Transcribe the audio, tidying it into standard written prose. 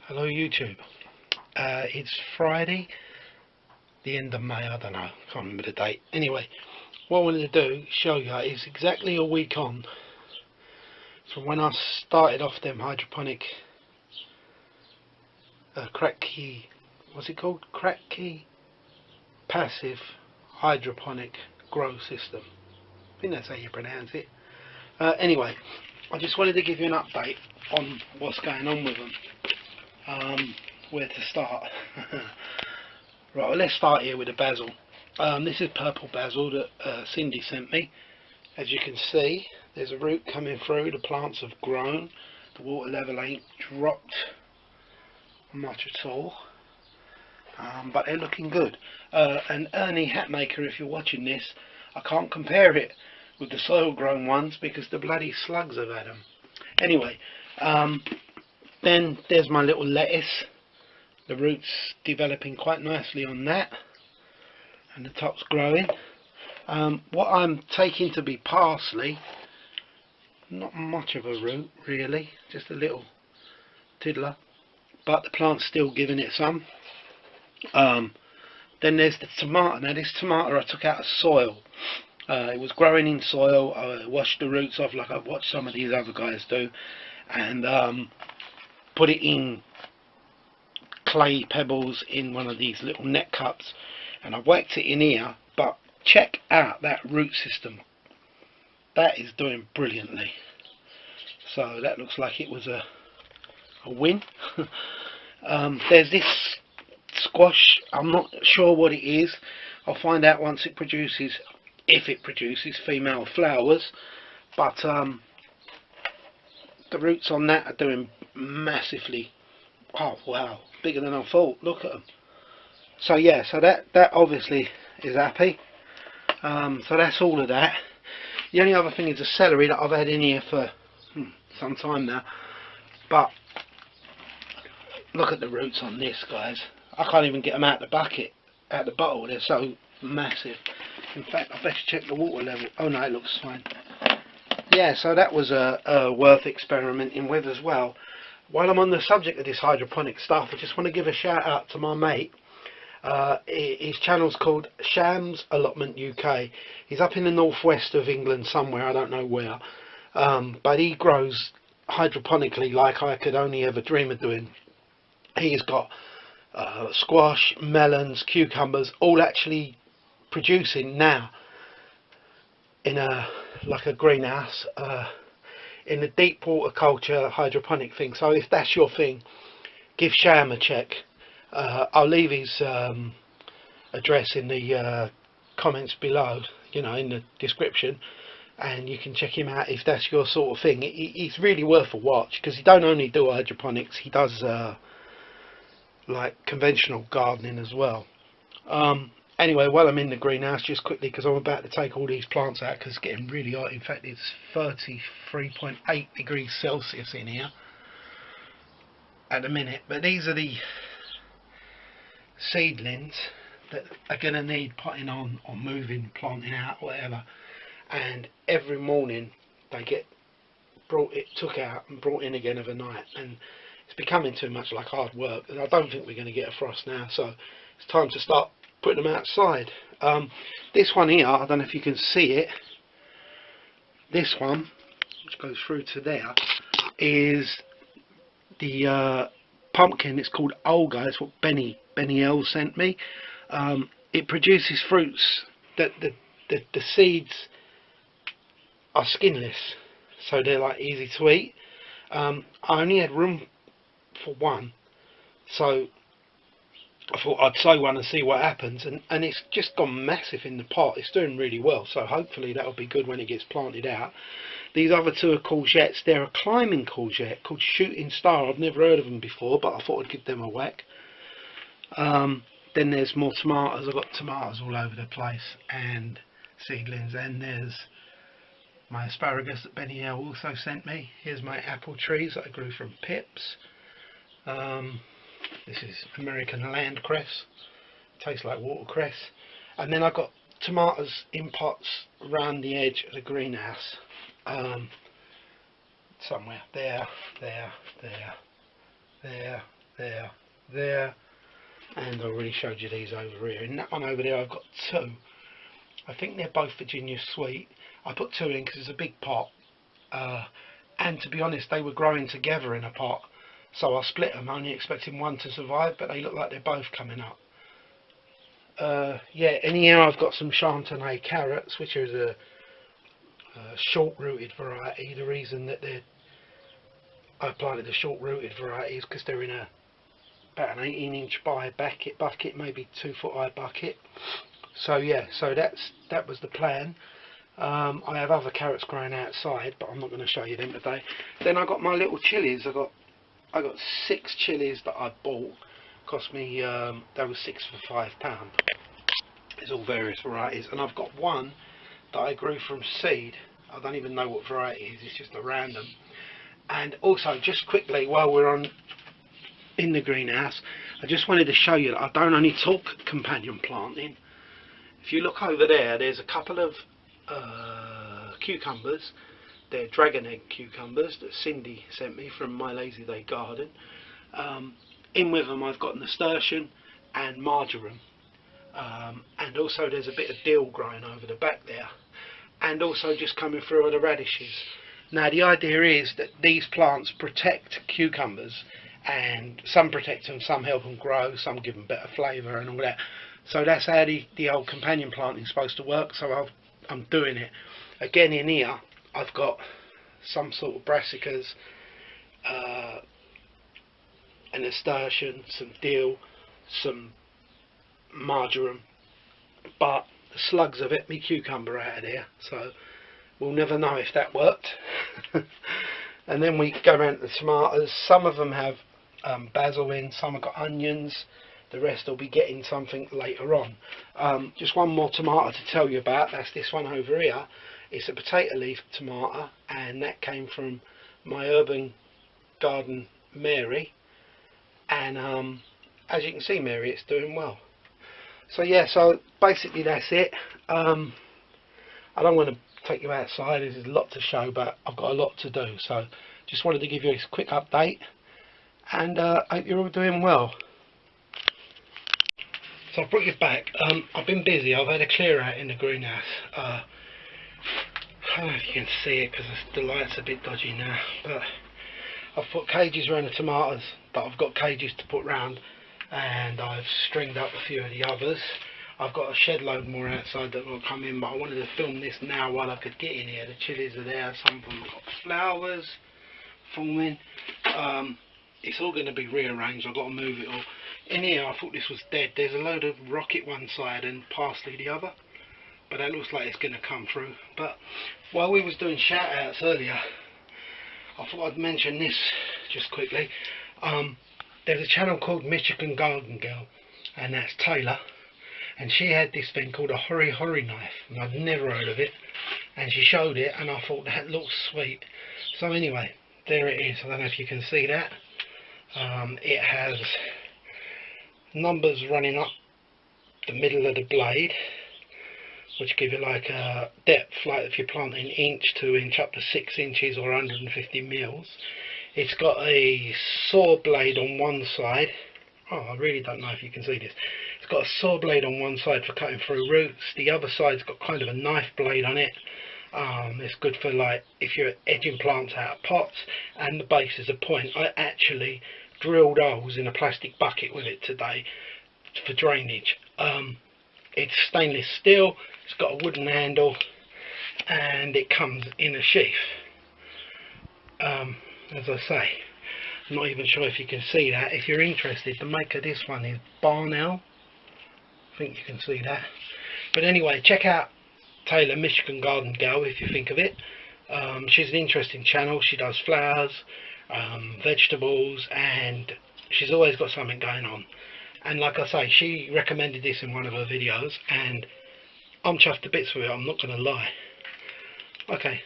Hello YouTube. It's Friday, the end of May, I don't know, can't remember the date. Anyway, what I wanted to do, show you, is exactly a week on from when I started off them hydroponic crack key, what's it called? Crack key passive hydroponic grow system. I think that's how you pronounce it. Anyway, I just wanted to give you an update on what's going on with them. Where to start? Right, well, let's start here with the basil. This is purple basil that Cindy sent me. As you can see, there's a root coming through. The plants have grown. The water level ain't dropped much at all, but they're looking good. And Ernie Hatmaker, if you're watching this, I can't compare it with the soil grown ones because the bloody slugs have had them. Anyway, then there's my little lettuce. The roots developing quite nicely on that, and the top's growing. What I'm taking to be parsley, not much of a root really, just a little tiddler, but the plant's still giving it some. Then there's the tomato. Now this tomato I took out of soil. It was growing in soil. I washed the roots off like I've watched some of these other guys do, and put it in clay pebbles in one of these little net cups, and I whacked it in here. But check out that root system, that is doing brilliantly. So that looks like it was a win. There's this squash, I'm not sure what it is. I'll find out once it produces, if it produces female flowers, but the roots on that are doing massively. Oh wow, bigger than I thought. Look at them. So yeah, so that obviously is happy. So that's all of that. The only other thing is the celery that I've had in here for some time now. But look at the roots on this, guys. I can't even get them out the bucket, out the bottle. They're so massive. In fact, I better check the water level. Oh no, it looks fine. Yeah, so that was worth experimenting with as well. While I'm on the subject of this hydroponic stuff, I just want to give a shout out to my mate. His channel's called Sham's Allotment UK. He's up in the northwest of England somewhere, I don't know where. But he grows hydroponically like I could only ever dream of doing. He's got squash, melons, cucumbers, all actually producing now in like a greenhouse. In the deep water culture hydroponic thing. So if that's your thing, give Sham a check. I'll leave his address in the comments below, you know, in the description, and you can check him out if that's your sort of thing. He's really worth a watch because he don't only do hydroponics, he does like conventional gardening as well. Anyway, while I'm in the greenhouse, just quickly, because I'm about to take all these plants out because it's getting really hot. In fact, it's 33.8 degrees Celsius in here at the minute. But these are the seedlings that are going to need potting on or moving, planting out, whatever. And every morning they get took out and brought in again overnight. And it's becoming too much like hard work. And I don't think we're going to get a frost now. So it's time to start putting them outside. This one here, I don't know if you can see it, this one which goes through to there is the pumpkin. It's called Olga. It's what Benni L sent me. It produces fruits that the seeds are skinless, so they're like easy to eat. I only had room for one, so I thought I'd sow one and see what happens, and it's just gone massive in the pot. It's doing really well, so hopefully that'll be good when it gets planted out. These other two are courgettes. They're a climbing courgette called Shooting Star. I've never heard of them before, but I thought I'd give them a whack. Then there's more tomatoes. I've got tomatoes all over the place and seedlings, and there's my asparagus that Benni L also sent me. Here's my apple trees that I grew from pips. This is American landcress, tastes like watercress. And then I've got tomatoes in pots around the edge of the greenhouse, somewhere there, there, and I already showed you these over here. In that one over there I've got 2. I think they're both Virginia Sweet. I put 2 in because it's a big pot, and to be honest they were growing together in a pot, so I split them, only expecting one to survive, but they look like they're both coming up. Yeah, anyhow, I've got some Chantenay carrots, which is a short-rooted variety. The reason that I planted the short-rooted varieties because they're in about an 18-inch by bucket, maybe 2-foot high bucket. So yeah, so that was the plan. I have other carrots growing outside, but I'm not going to show you them today. Then I got my little chilies. I got 6 chilies that I bought. Cost me they were 6 for £5. It's all various varieties, and I've got one that I grew from seed. I don't even know what variety it is. It's just a random. And also, just quickly, while we're in the greenhouse, I just wanted to show you that I don't only talk companion planting. If you look over there, there's a couple of cucumbers. They're dragon egg cucumbers that Cindy sent me from my Lazy Day garden. In with them I've got nasturtium and marjoram, and also there's a bit of dill growing over the back there, and also just coming through are the radishes. Now the idea is that these plants protect cucumbers, and some protect them, some help them grow, some give them better flavour and all that. So that's how the old companion planting is supposed to work, so I'm doing it. Again, in here I've got some sort of brassicas, a nasturtium, some dill, some marjoram, but the slugs have ate me cucumber out of there, so we'll never know if that worked. And then we go around to the tomatoes. Some of them have basil in, some have got onions, the rest will be getting something later on. Just one more tomato to tell you about. That's this one over here. It's a potato leaf tomato, and that came from my urban garden Mary, and as you can see, Mary, it's doing well. So yeah, so basically that's it. I don't want to take you outside, there's a lot to show, but I've got a lot to do, so just wanted to give you a quick update, and I hope you're all doing well. So I've brought you back. I've been busy. I've had a clear out in the greenhouse. I don't know if you can see it because the light's a bit dodgy now, but I've put cages around the tomatoes that I've got cages to put round, and I've stringed up a few of the others. I've got a shed load more outside that will come in, but I wanted to film this now while I could get in here. The chilies are there, some of them have got flowers forming. It's all going to be rearranged. I've got to move it all. In here I thought this was dead. There's a load of rocket one side and parsley the other, but that looks like it's going to come through. But while we was doing shout outs earlier, I thought I'd mention this just quickly. There's a channel called Michigan Garden Girl, and that's Taylor, and she had this thing called a hori hori knife, and I'd never heard of it, and she showed it and I thought that looks sweet. So anyway, there it is. I don't know if you can see that. It has numbers running up the middle of the blade, which give it like a depth, like if you're planting inch, 2 inch, up to 6 inches or 150 mils. It's got a saw blade on one side. Oh, I really don't know if you can see this. It's got a saw blade on one side for cutting through roots. The other side's got kind of a knife blade on it. It's good for like if you're edging plants out of pots, and the base is a point. I actually drilled holes in a plastic bucket with it today for drainage. It's stainless steel, it's got a wooden handle, and it comes in a sheath. As I say, I'm not even sure if you can see that. If you're interested, the maker of this one is Benni L. I think you can see that. But anyway, check out Taylor, Michigan Garden Girl, if you think of it. She's an interesting channel. She does flowers, vegetables, and she's always got something going on. And like I say, she recommended this in one of her videos, and I'm chuffed to bits with it, I'm not going to lie. Okay.